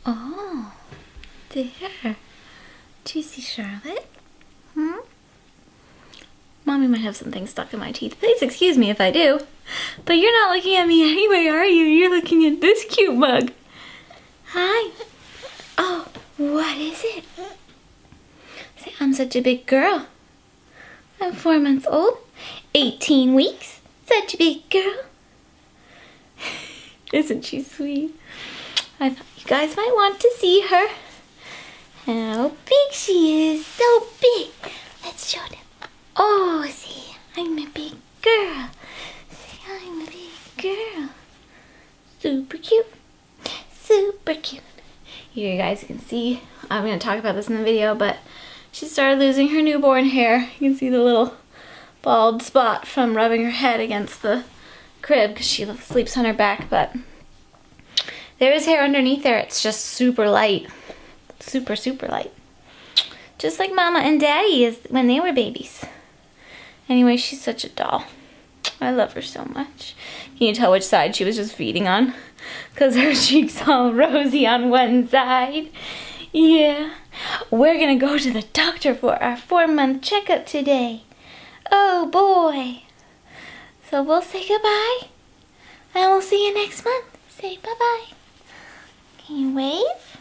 Oh, there. Do you see Charlotte? Hmm? Mommy might have something stuck in my teeth. Please excuse me if I do. But you're not looking at me anyway, are you? You're looking at this cute mug. Hi. Oh, what is it? Say, I'm such a big girl. I'm 4 months old. 18 weeks. Such a big girl. Isn't she sweet? I thought you guys might want to see her. How big she is. So big. Let's show them. Oh, see, I'm a big girl. See, I'm a big girl. Super cute. Super cute. You guys can see, I'm going to talk about this in the video, but she started losing her newborn hair. You can see the little bald spot from rubbing her head against the crib because she sleeps on her back, but there is hair underneath there. It's just super light. Super, super light. Just like Mama and Daddy is when they were babies. Anyway, she's such a doll. I love her so much. Can you tell which side she was just feeding on? Because her cheek's all rosy on one side. Yeah. We're gonna go to the doctor for our 4-month checkup today. Oh boy. So we'll say goodbye. And we'll see you next month. Say bye-bye. Can you wave?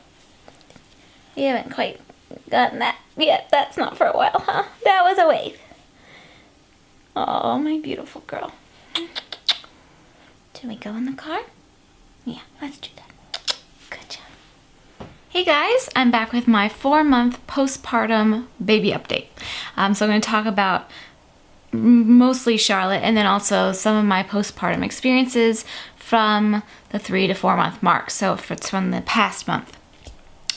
We haven't quite gotten that yet. That's not for a while, huh? That was a wave. Oh, my beautiful girl. Should we go in the car? Yeah, let's do that. Good job. Hey guys, I'm back with my 4-month postpartum baby update. So I'm going to talk about mostly Charlotte and then also some of my postpartum experiences from the 3 to 4 month mark. So if it's from the past month.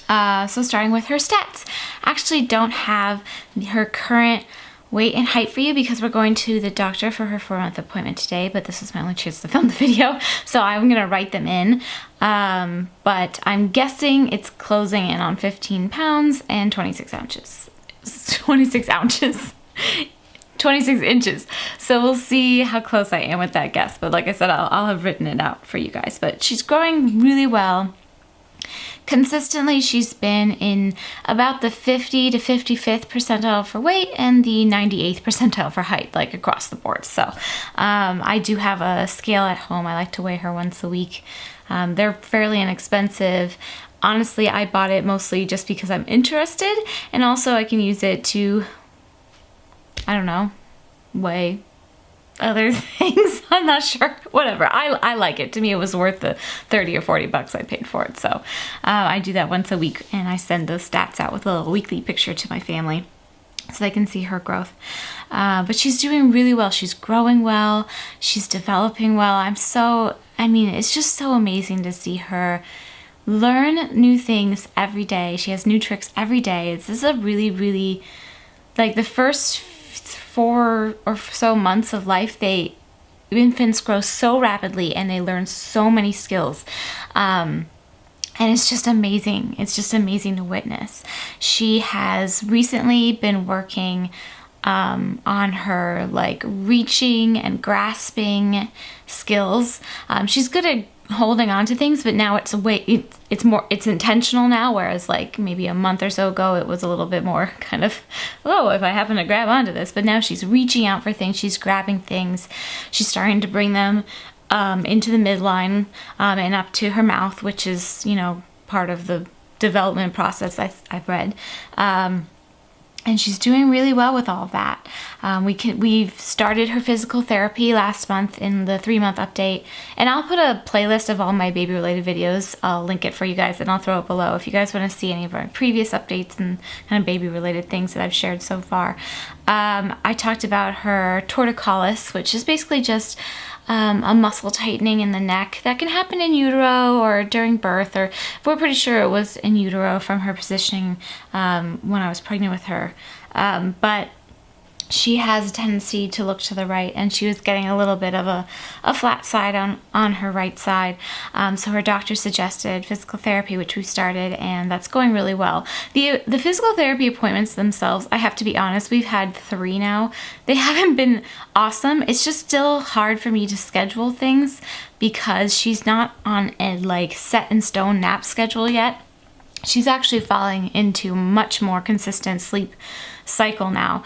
So starting with her stats. I actually don't have her current weight and height for you because we're going to the doctor for her 4-month appointment today, but this is my only chance to film the video, so I'm gonna write them in. But I'm guessing it's closing in on 15 pounds and 26 ounces. 26 ounces. 26 inches. So we'll see how close I am with that guess. But like I said, I'll have written it out for you guys. But she's growing really well. Consistently, she's been in about the 50 to 55th percentile for weight and the 98th percentile for height, like across the board. So I do have a scale at home. I like to weigh her once a week. They're fairly inexpensive. Honestly, I bought it mostly just because I'm interested, and also I can use it to, I don't know, weigh other things. I'm not sure. Whatever. I like it. To me, it was worth the 30 or 40 bucks I paid for it. So I do that once a week, and I send those stats out with a little weekly picture to my family so they can see her growth. But she's doing really well. She's growing well. She's developing well. It's just so amazing to see her learn new things every day. She has new tricks every day. This is a really, really, like the first 4 or so months of life, infants grow so rapidly and they learn so many skills. And it's just amazing. It's just amazing to witness. She has recently been working on her like reaching and grasping skills. She's good at holding on to things, but now it's intentional now, whereas like maybe a month or so ago it was a little bit more kind of, oh, if I happen to grab onto this. But now she's reaching out for things, she's grabbing things, she's starting to bring them into the midline and up to her mouth, which is, part of the development process I've read. And she's doing really well with all of that. We've started her physical therapy last month in the 3-month update, and I'll put a playlist of all my baby-related videos. I'll link it for you guys, and I'll throw it below if you guys want to see any of our previous updates and kind of baby-related things that I've shared so far. I talked about her torticollis, which is basically just a muscle tightening in the neck that can happen in utero or during birth, or we're pretty sure it was in utero from her positioning when I was pregnant with her. But she has a tendency to look to the right, and she was getting a little bit of a flat side on her right side. So her doctor suggested physical therapy, which we started, and that's going really well. The physical therapy appointments themselves, I have to be honest, we've had 3 now. They haven't been awesome. It's just still hard for me to schedule things because she's not on a like set in stone nap schedule yet. she's actually falling into much more consistent sleep cycle now,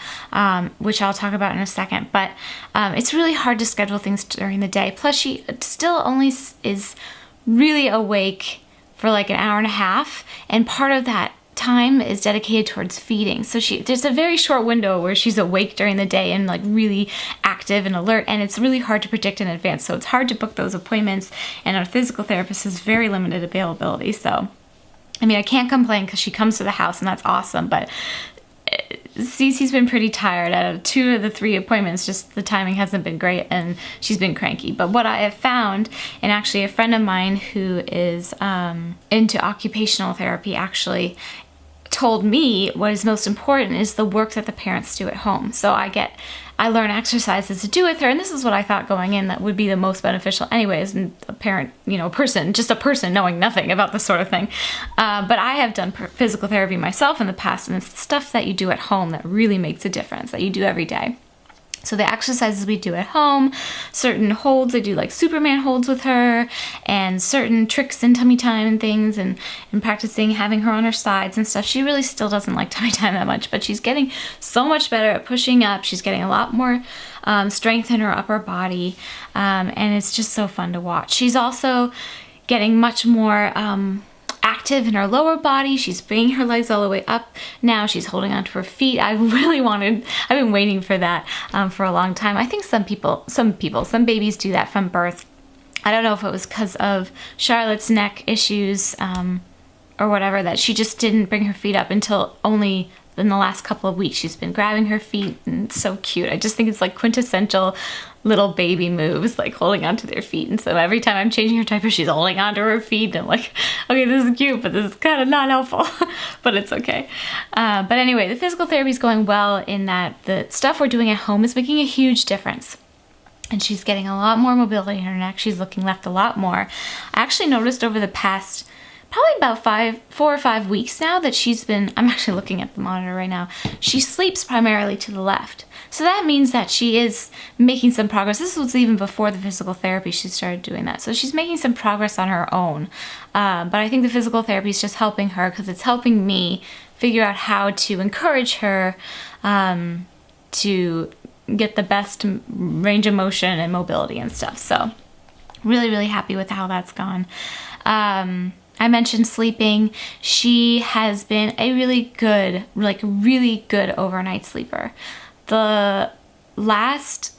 which I'll talk about in a second. But it's really hard to schedule things during the day. Plus, she still only is really awake for like an hour and a half, and part of that time is dedicated towards feeding. So there's a very short window where she's awake during the day and like really active and alert, and it's really hard to predict in advance. So it's hard to book those appointments, and our physical therapist has very limited availability. So I mean, I can't complain because she comes to the house and that's awesome, but Cece's been pretty tired. Out of 2 of the 3 appointments, just the timing hasn't been great and she's been cranky. But what I have found, and actually a friend of mine who is into occupational therapy actually told me what is most important is the work that the parents do at home. So I learn exercises to do with her, and this is what I thought going in that would be the most beneficial anyways, and a parent, just a person knowing nothing about this sort of thing. But I have done physical therapy myself in the past, and it's the stuff that you do at home that really makes a difference, that you do every day. So the exercises we do at home, certain holds, I do like Superman holds with her, and certain tricks in tummy time and things, and practicing having her on her sides and stuff. She really still doesn't like tummy time that much, but she's getting so much better at pushing up. She's getting a lot more strength in her upper body, and it's just so fun to watch. She's also getting much more active in her lower body. She's bringing her legs all the way up now. She's holding onto her feet. I've been waiting for that for a long time. I think some babies do that from birth. I don't know if it was because of Charlotte's neck issues or whatever, that she just didn't bring her feet up until only in the last couple of weeks. She's been grabbing her feet, and it's so cute. I just think it's like quintessential little baby moves, like holding onto their feet. And so every time I'm changing her diaper, she's holding onto her feet, and I'm like, okay, this is cute, but this is kind of not helpful, but it's okay. But anyway, the physical therapy is going well in that the stuff we're doing at home is making a huge difference. And she's getting a lot more mobility in her neck. She's looking left a lot more. I actually noticed over the past probably about 4 or 5 weeks now that I'm actually looking at the monitor right now, she sleeps primarily to the left. So that means that she is making some progress. This was even before the physical therapy she started doing that. So she's making some progress on her own. But I think the physical therapy is just helping her because it's helping me figure out how to encourage her to get the best range of motion and mobility and stuff. So really, really happy with how that's gone. I mentioned sleeping. She has been a really good overnight sleeper. The last,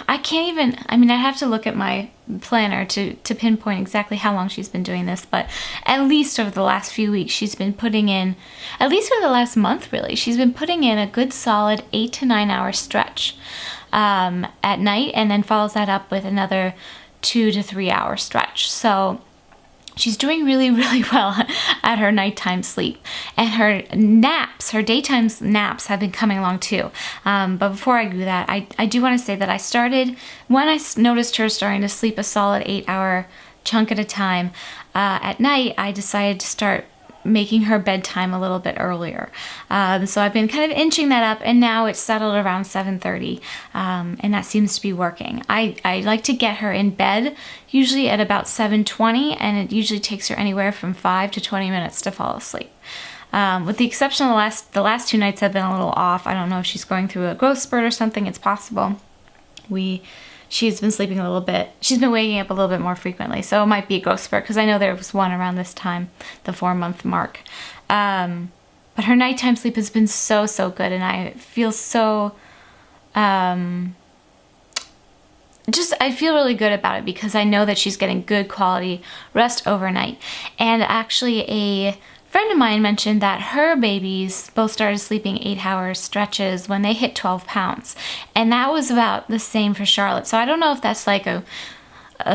I'd have to look at my planner to pinpoint exactly how long she's been doing this, but at least over the last few weeks, she's been putting in, at least over the last month really, she's been putting in a good solid 8 to 9 hour stretch at night, and then follows that up with another 2 to 3 hour stretch. So she's doing really, really well at her nighttime sleep. And her daytime naps have been coming along too. But before I do that, I do want to say that when I noticed her starting to sleep a solid 8 hour chunk at a time at night, I decided to start making her bedtime a little bit earlier. So I've been kind of inching that up, and now it's settled around 7:30, and that seems to be working. I like to get her in bed usually at about 7:20, and it usually takes her anywhere from 5 to 20 minutes to fall asleep. With the exception of the last 2 nights have been a little off. I don't know if she's going through a growth spurt or something. It's possible. She's been sleeping a little bit. She's been waking up a little bit more frequently, so it might be a growth spurt because I know there was one around this time, the 4-month mark. But her nighttime sleep has been so, so good, and I feel so, I feel really good about it because I know that she's getting good quality rest overnight. And actually a friend of mine mentioned that her babies both started sleeping 8-hour stretches when they hit 12 pounds. And that was about the same for Charlotte. So I don't know if that's like a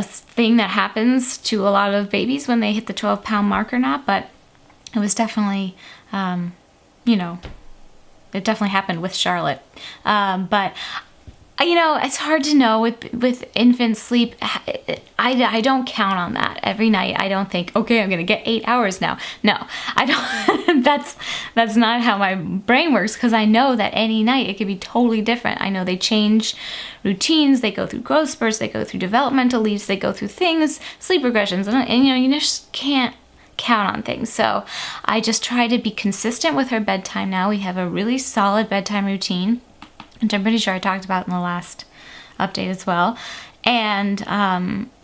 thing that happens to a lot of babies when they hit the 12-pound mark or not, but it was definitely, it definitely happened with Charlotte. But it's hard to know with infant sleep. I don't count on that every night. I don't think, okay, I'm gonna get 8 hours now. No, I don't. that's not how my brain works, because I know that any night it could be totally different. I know they change routines, they go through growth spurts, they go through developmental leaves, they go through things, sleep regressions, and you just can't count on things. So I just try to be consistent with her bedtime now. We have a really solid bedtime routine, which I'm pretty sure I talked about in the last update as well. And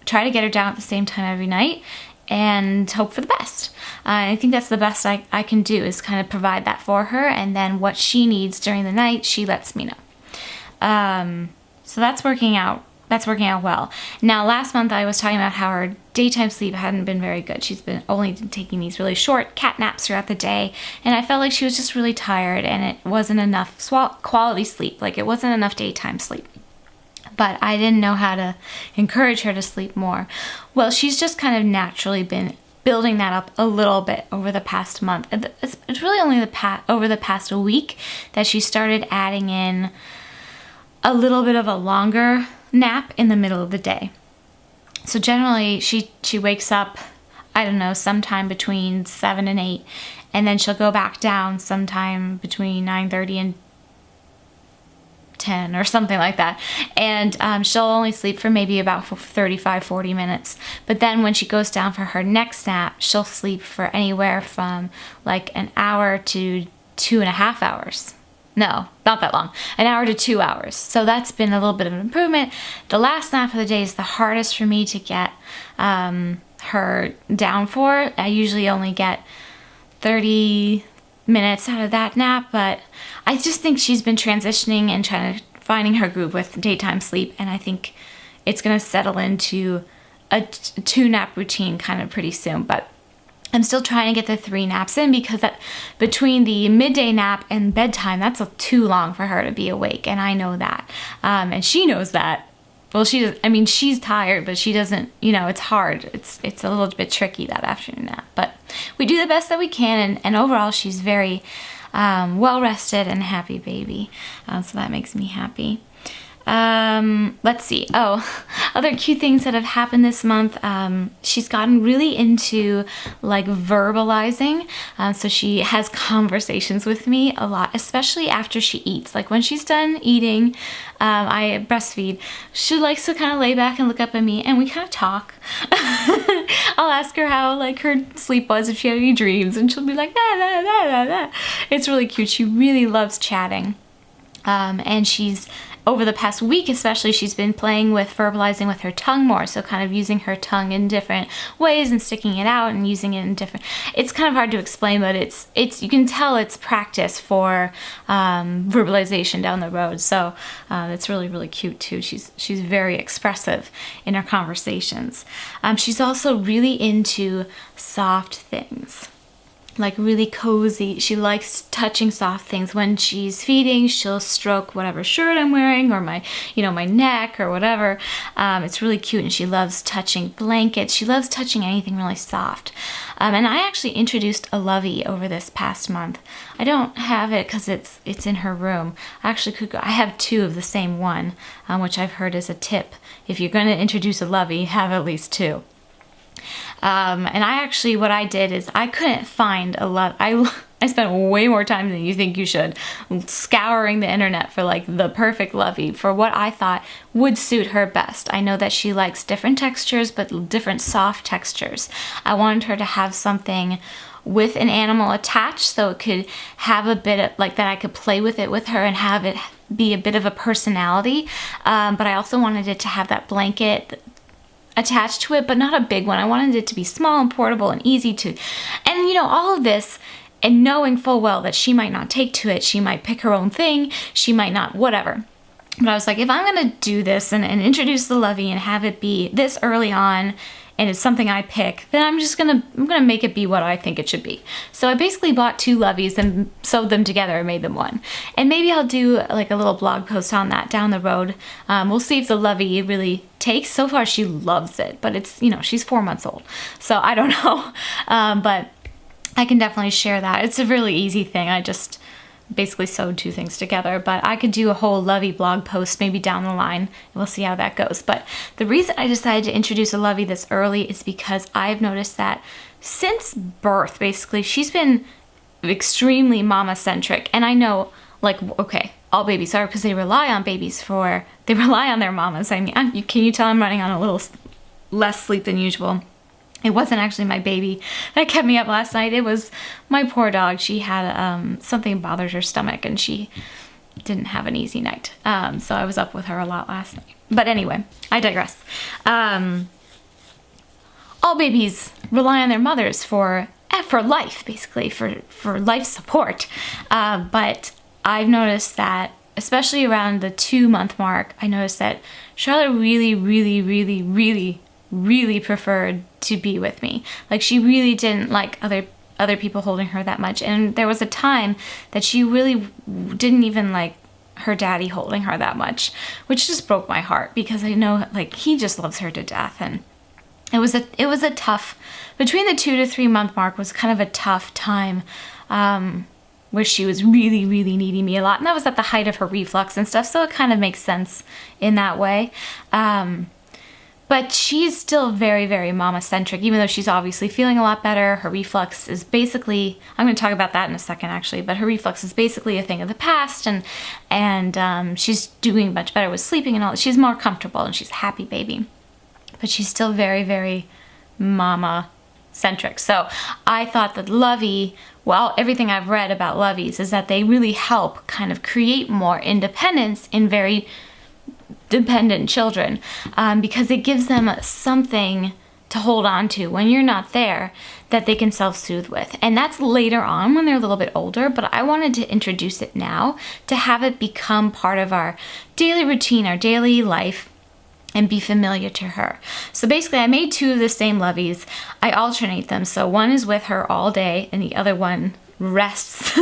try to get her down at the same time every night and hope for the best. I think that's the best I can do, is kind of provide that for her, and then what she needs during the night, she lets me know. So that's working out. That's working out well. Now, last month I was talking about how her daytime sleep hadn't been very good. She's been only taking these really short cat naps throughout the day, and I felt like she was just really tired, and it wasn't enough quality sleep. Like, it wasn't enough daytime sleep. But I didn't know how to encourage her to sleep more. Well, she's just kind of naturally been building that up a little bit over the past month. It's really only over the past week that she started adding in a little bit of a longer nap in the middle of the day. So generally she wakes up, I don't know, sometime between 7 and 8, and then she'll go back down sometime between 9:30 and 10 or something like that. And she'll only sleep for maybe about 35-40 minutes. But then when she goes down for her next nap, she'll sleep for anywhere from like an hour to 2.5 hours. No, not that long. An hour to 2 hours. So that's been a little bit of an improvement. The last nap of the day is the hardest for me to get her down for. I usually only get 30 minutes out of that nap, but I just think she's been transitioning and finding her groove with daytime sleep, and I think it's going to settle into a 2-nap routine kind of pretty soon. But I'm still trying to get the 3 naps in, because between the midday nap and bedtime, that's too long for her to be awake, and I know that. And she knows that. Well, she's tired, but she doesn't, it's hard. It's a little bit tricky, that afternoon nap. But we do the best that we can, and overall she's very well-rested and happy baby. So that makes me happy. Let's see. Oh, other cute things that have happened this month. She's gotten really into like verbalizing. So she has conversations with me a lot, especially after she eats. Like when she's done eating, I breastfeed. She likes to kind of lay back and look up at me, and we kind of talk. I'll ask her how like her sleep was, if she had any dreams, and she'll be like, da, da, da, da, da. It's really cute. She really loves chatting. And she's, over the past week especially, she's been playing with verbalizing with her tongue more, so kind of using her tongue in different ways and sticking it out and using it in different, it's kind of hard to explain, but it's you can tell it's practice for verbalization down the road. So it's really, really cute too. She's very expressive in her conversations. She's also really into soft things. Like really cozy. She likes touching soft things. When she's feeding, she'll stroke whatever shirt I'm wearing, or my neck or whatever. It's really cute, and she loves touching blankets. She loves touching anything really soft. And I actually introduced a Lovey over this past month. I don't have it because it's in her room. I actually could go. I have 2 of the same one, which I've heard is a tip. If you're going to introduce a Lovey, have at least 2. And what I did is I couldn't find a Love. I spent way more time than you think you should scouring the internet for like the perfect Lovey for what I thought would suit her best. I know that she likes different textures, but different soft textures. I wanted her to have something with an animal attached, so it could have a bit of like that I could play with it with her and have it be a bit of a personality. But I also wanted it to have that blanket attached to it, but not a big one. I wanted it to be small and portable and easy to, and all of this, and knowing full well that she might not take to it, she might pick her own thing, she might not, whatever. But I was like, if I'm gonna do this and introduce the Lovey and have it be this early on, and it's something I pick, then I'm gonna make it be what I think it should be. So I basically bought 2 Loveys and sewed them together and made them one. And maybe I'll do like a little blog post on that down the road. We'll see if the Lovey really takes. So far she loves it, but it's, she's 4 months old, so I don't know. But I can definitely share that. It's a really easy thing. I just basically sewed 2 things together, but I could do a whole Lovey blog post maybe down the line, and we'll see how that goes. But the reason I decided to introduce a Lovey this early is because I've noticed that since birth, basically, she's been extremely mama-centric. And I know, like, okay, all babies are, because they rely on their mamas. I mean, can you tell I'm running on a little less sleep than usual? It wasn't actually my baby that kept me up last night. It was my poor dog. She had something bothered her stomach and she didn't have an easy night. So I was up with her a lot last night. But anyway, I digress. All babies rely on their mothers for life, basically, for life support. But I've noticed that, especially around the 2-month mark, I noticed that Charlotte really, really, really, really, really preferred to be with me. Like, she really didn't like other people holding her that much. And there was a time that she really didn't even like her daddy holding her that much, which just broke my heart, because I know, like, he just loves her to death. And it was a tough, between the 2 to 3 month mark was kind of a tough time, where she was really, really needing me a lot. And that was at the height of her reflux and stuff, so it kind of makes sense in that way. But she's still very, very mama-centric, even though she's obviously feeling a lot better. Her reflux is basically, I'm going to talk about that in a second actually, but her reflux is basically a thing of the past, and she's doing much better with sleeping and all. She's more comfortable and she's a happy baby. But she's still very, very mama-centric. So I thought that Lovey, well, everything I've read about Loveys is that they really help kind of create more independence in very dependent children, because it gives them something to hold on to when you're not there that they can self-soothe with. And that's later on when they're a little bit older, but I wanted to introduce it now to have it become part of our daily routine, our daily life, and be familiar to her. So basically I made 2 of the same Loveys. I alternate them. So one is with her all day and the other one rests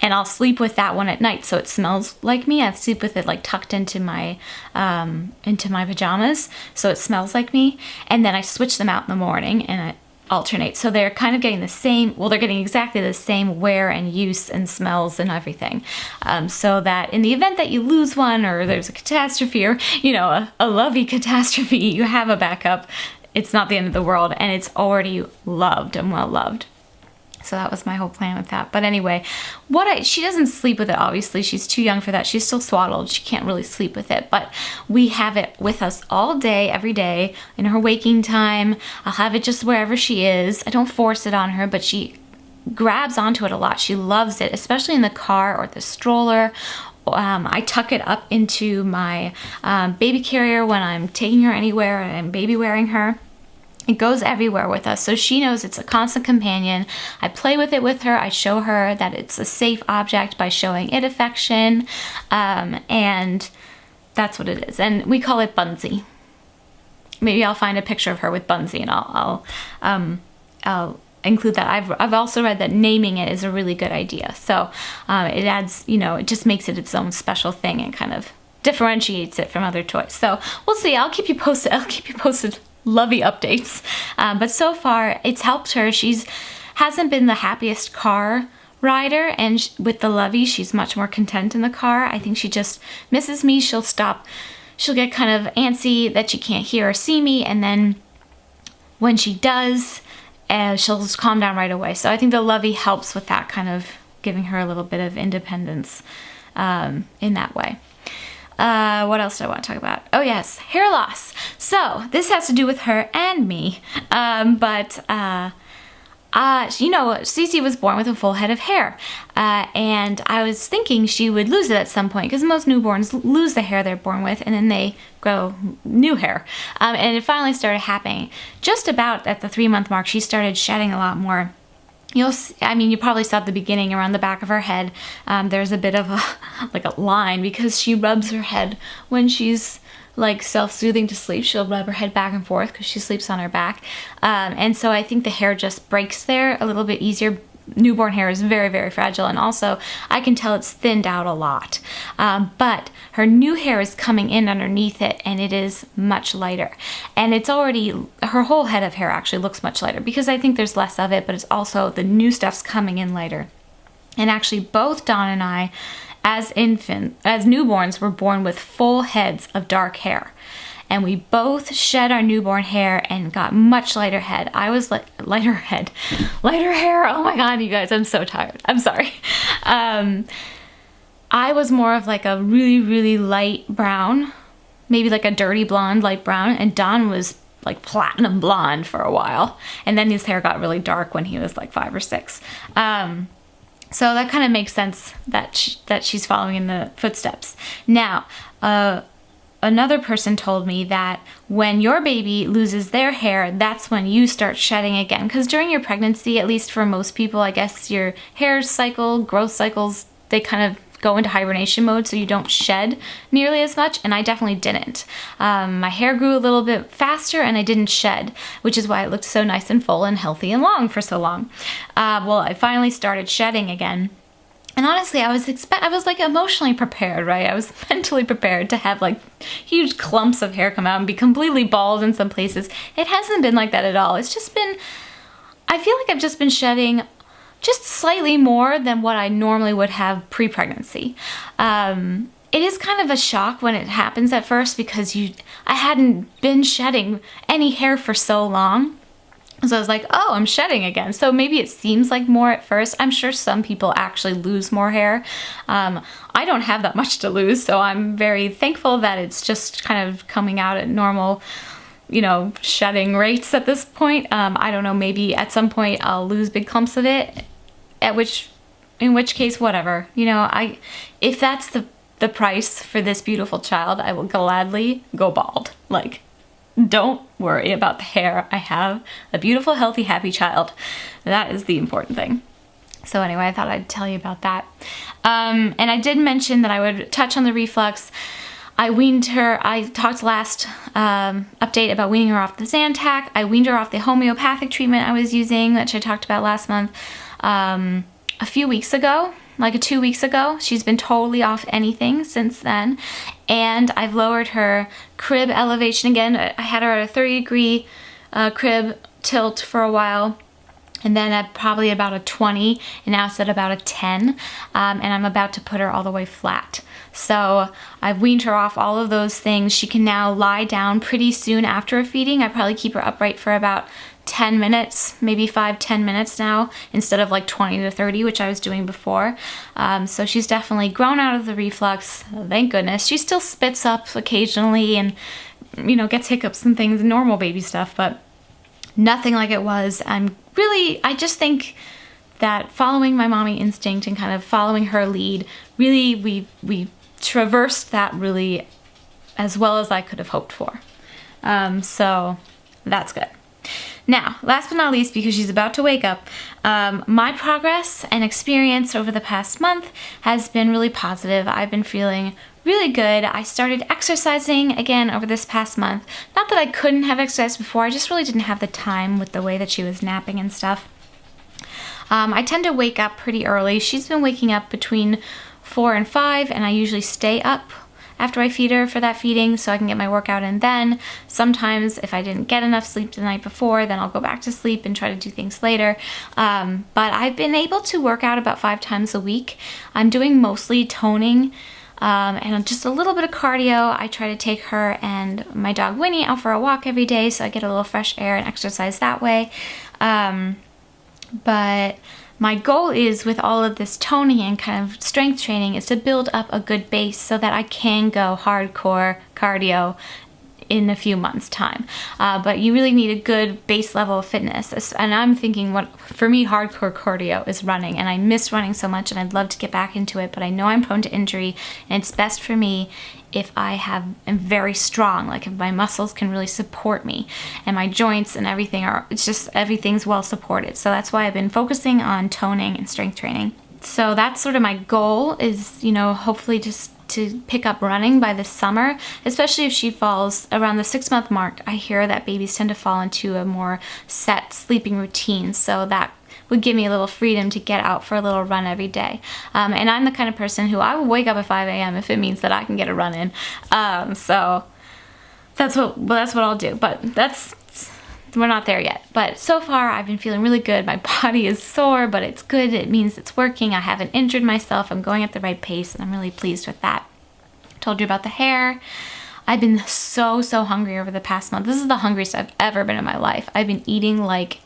and I'll sleep with that one at night, so it smells like me. I sleep with it like tucked into my pajamas, so it smells like me. And then I switch them out in the morning and I alternate, so they're kind of getting the same, well, they're getting exactly the same wear and use and smells and everything, so that in the event that you lose one or there's a catastrophe, or a Lovey catastrophe, you have a backup. It's not the end of the world, and it's already loved and well loved. So that was my whole plan with that. But anyway, she doesn't sleep with it, obviously. She's too young for that. She's still swaddled. She can't really sleep with it. But we have it with us all day, every day, in her waking time. I'll have it just wherever she is. I don't force it on her, but she grabs onto it a lot. She loves it, especially in the car or the stroller. I tuck it up into my baby carrier when I'm taking her anywhere and I'm baby wearing her. It goes everywhere with us, so she knows it's a constant companion. I play with it with her. I show her that it's a safe object by showing it affection, and that's what it is. And we call it Bunsey. Maybe I'll find a picture of her with Bunsey, and I'll include that. I've also read that naming it is a really good idea. So it adds, it just makes it its own special thing and kind of differentiates it from other toys. So we'll see. I'll keep you posted. Lovey updates, but so far it's helped her. Hasn't been the happiest car rider, and with the Lovey she's much more content in the car. I think she just misses me. She'll get kind of antsy that she can't hear or see me, and then when she does, she'll just calm down right away. So I think the Lovey helps with that, kind of giving her a little bit of independence in that way. What else do I want to talk about? Oh yes, hair loss. So this has to do with her and me. Cece was born with a full head of hair, and I was thinking she would lose it at some point, because most newborns lose the hair they're born with and then they grow new hair. And it finally started happening. Just about at the 3-month mark, she started shedding a lot more. You probably saw at the beginning around the back of her head, there's a bit of a line, because she rubs her head when she's like self-soothing to sleep. She'll rub her head back and forth because she sleeps on her back. And so I think the hair just breaks there a little bit easier. Newborn hair is very, very fragile, and also I can tell it's thinned out a lot. But her new hair is coming in underneath it, and it is much lighter. And it's already, her whole head of hair actually looks much lighter, because I think there's less of it, but it's also the new stuff's coming in lighter. And actually both Dawn and I, as newborns, were born with full heads of dark hair. And we both shed our newborn hair and got much lighter head. I was lighter hair. Oh my God, you guys, I'm so tired. I'm sorry. I was more of like a really, really light brown, maybe like a dirty blonde, light brown. And Dawn was like platinum blonde for a while. And then his hair got really dark when he was like 5 or 6. So that kind of makes sense that she's following in the footsteps. Now, another person told me that when your baby loses their hair, that's when you start shedding again. Because during your pregnancy, at least for most people, I guess your hair cycle, growth cycles, they kind of go into hibernation mode, so you don't shed nearly as much, and I definitely didn't. My hair grew a little bit faster and I didn't shed, which is why it looked so nice and full and healthy and long for so long. Well, I finally started shedding again. And honestly, I was like emotionally prepared, right? I was mentally prepared to have like huge clumps of hair come out and be completely bald in some places. It hasn't been like that at all. It's just been, I feel like I've just been shedding just slightly more than what I normally would have pre-pregnancy. It is kind of a shock when it happens at first because I hadn't been shedding any hair for so long. So I was like, oh, I'm shedding again. So maybe it seems like more at first. I'm sure some people actually lose more hair. I don't have that much to lose, so I'm very thankful that it's just kind of coming out at normal, shedding rates at this point. I don't know, maybe at some point I'll lose big clumps of it, in which case, whatever. If that's the price for this beautiful child, I will gladly go bald. Like, don't worry about the hair. I have a beautiful, healthy, happy child. That is the important thing. So anyway, I thought I'd tell you about that. And I did mention that I would touch on the reflux. I weaned her, I talked last update about weaning her off the Zantac. I weaned her off the homeopathic treatment I was using, which I talked about last month, a few weeks ago, like 2 weeks ago. She's been totally off anything since then. And I've lowered her crib elevation again. I had her at a 30-degree crib tilt for a while, and then at probably about a 20, and now it's at about a 10, and I'm about to put her all the way flat. So I've weaned her off all of those things. She can now lie down pretty soon after a feeding. I probably keep her upright for about 10 minutes, maybe 5-10 minutes now, instead of like 20 to 30, which I was doing before. So she's definitely grown out of the reflux, thank goodness. She still spits up occasionally and, gets hiccups and things, normal baby stuff, but nothing like it was. I just think that following my mommy instinct and kind of following her lead, really we traversed that really as well as I could have hoped for. So that's good. Now, last but not least, because she's about to wake up, my progress and experience over the past month has been really positive. I've been feeling really good. I started exercising again over this past month. Not that I couldn't have exercised before, I just really didn't have the time with the way that she was napping and stuff. I tend to wake up pretty early. She's been waking up between 4 and 5, and I usually stay up after I feed her for that feeding so I can get my workout in then. Sometimes if I didn't get enough sleep the night before, then I'll go back to sleep and try to do things later. But I've been able to work out about 5 times a week. I'm doing mostly toning and just a little bit of cardio. I try to take her and my dog Winnie out for a walk every day so I get a little fresh air and exercise that way. But my goal is, with all of this toning and kind of strength training, is to build up a good base so that I can go hardcore cardio in a few months' time. But you really need a good base level of fitness. And I'm thinking for me, hardcore cardio is running. And I miss running so much and I'd love to get back into it. But I know I'm prone to injury, and it's best for me if am very strong, like if my muscles can really support me and my joints and everything everything's well supported. So that's why I've been focusing on toning and strength training. So that's sort of my goal is, hopefully just to pick up running by this summer, especially if she falls around the 6-month mark. I hear that babies tend to fall into a more set sleeping routine. So that would give me a little freedom to get out for a little run every day. And I'm the kind of person who I will wake up at 5 a.m. if it means that I can get a run in. So that's what I'll do. But we're not there yet. But so far I've been feeling really good. My body is sore, but it's good. It means it's working. I haven't injured myself. I'm going at the right pace, and I'm really pleased with that. Told you about the hair. I've been so hungry over the past month. This is the hungriest I've ever been in my life. I've been eating like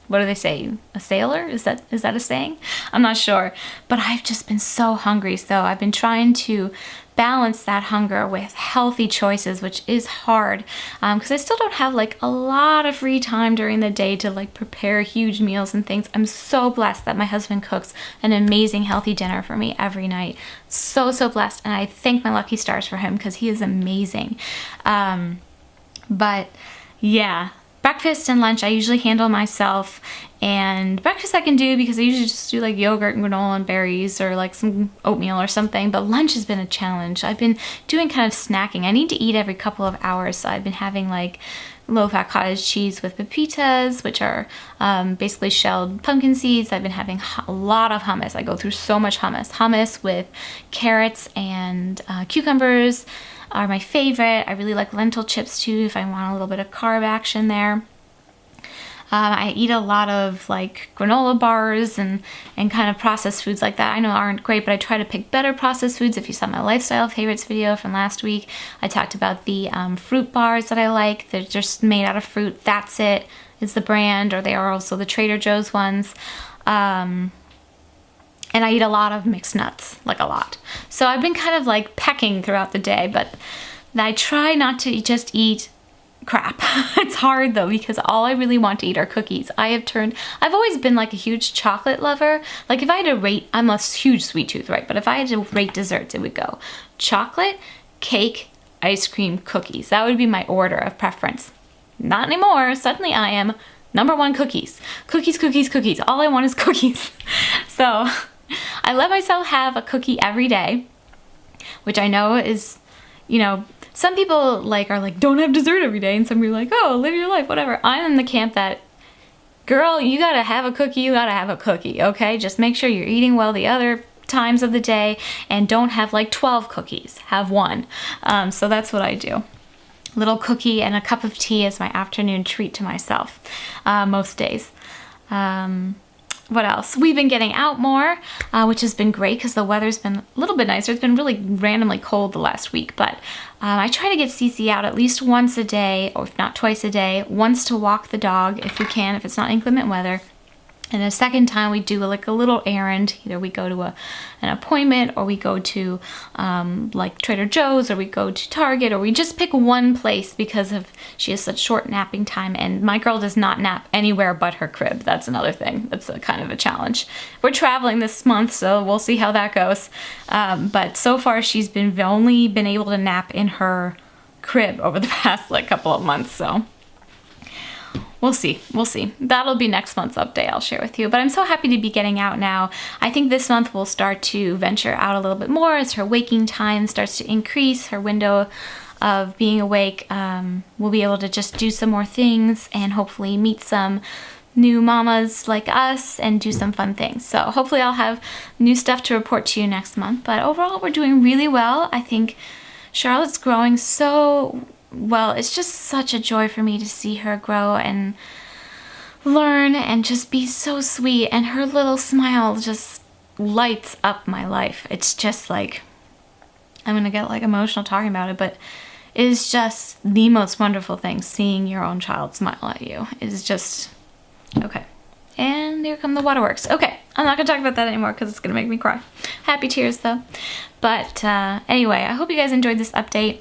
what do they say? A sailor? Is that a saying? I'm not sure. But I've just been so hungry. So I've been trying to balance that hunger with healthy choices, which is hard because I still don't have like a lot of free time during the day to like prepare huge meals and things. I'm so blessed that my husband cooks an amazing healthy dinner for me every night. So blessed, and I thank my lucky stars for him because he is amazing. But yeah, breakfast and lunch I usually handle myself, and breakfast I can do because I usually just do like yogurt and granola and berries or like some oatmeal or something, but lunch has been a challenge. I've been doing kind of snacking. I need to eat every couple of hours, so I've been having like low-fat cottage cheese with pepitas, which are basically shelled pumpkin seeds. I've been having a lot of hummus. I go through so much hummus. Hummus with carrots and cucumbers are my favorite. I really like lentil chips too if I want a little bit of carb action there. I eat a lot of like granola bars and kind of processed foods like that. I know aren't great, but I try to pick better processed foods. If you saw my lifestyle favorites video from last week, I talked about the fruit bars that I like. They're just made out of fruit. That's It is the brand, or they are also the Trader Joe's ones. And I eat a lot of mixed nuts, like a lot. So I've been kind of like pecking throughout the day, but I try not to just eat crap. It's hard though, because all I really want to eat are cookies. I've always been like a huge chocolate lover. Like if I had to rate, I'm a huge sweet tooth, right? But if I had to rate desserts, it would go chocolate, cake, ice cream, cookies. That would be my order of preference. Not anymore. Suddenly I am number one cookies. Cookies, cookies, cookies. All I want is cookies. So I let myself have a cookie every day, which I know is, you know, some people like are like, don't have dessert every day, and some people are like, oh, live your life, whatever. I'm in the camp that, girl, you gotta have a cookie, you gotta have a cookie, okay? Just make sure you're eating well the other times of the day, and don't have like 12 cookies, have one. So that's what I do. Little cookie and a cup of tea as my afternoon treat to myself most days. What else? We've been getting out more, which has been great because the weather's been a little bit nicer. It's been really randomly cold the last week, but I try to get Cece out at least once a day, or if not twice a day, once to walk the dog if we can, if it's not inclement weather. And the second time we do like a little errand. Either we go to an appointment, or we go to like Trader Joe's, or we go to Target, or we just pick one place because she has such short napping time, and my girl does not nap anywhere but her crib. That's another thing. That's kind of a challenge. We're traveling this month, so we'll see how that goes. But so far she's only been able to nap in her crib over the past like couple of months, so we'll see. That'll be next month's update I'll share with you. But I'm so happy to be getting out now. I think this month we'll start to venture out a little bit more as her waking time starts to increase. Her window of being awake, we'll be able to just do some more things and hopefully meet some new mamas like us and do some fun things. So hopefully I'll have new stuff to report to you next month. But overall, we're doing really well. I think Charlotte's growing so well. It's just such a joy for me to see her grow and learn and just be so sweet, and her little smile just lights up my life. It's just like, I'm gonna get like emotional talking about it, but it is just the most wonderful thing, seeing your own child smile at you. It is just, okay. And here come the waterworks. Okay, I'm not gonna talk about that anymore because it's gonna make me cry. Happy tears though. But anyway, I hope you guys enjoyed this update.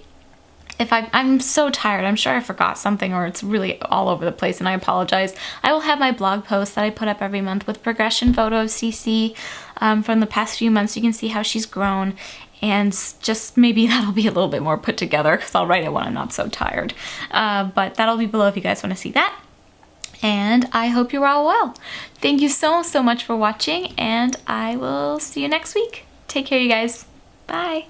I'm so tired. I'm sure I forgot something, or it's really all over the place, and I apologize. I will have my blog post that I put up every month with progression photo of Cece from the past few months. You can see how she's grown, and just maybe that'll be a little bit more put together because I'll write it when I'm not so tired. But that'll be below if you guys want to see that. And I hope you're all well. Thank you so much for watching, and I will see you next week. Take care, you guys. Bye.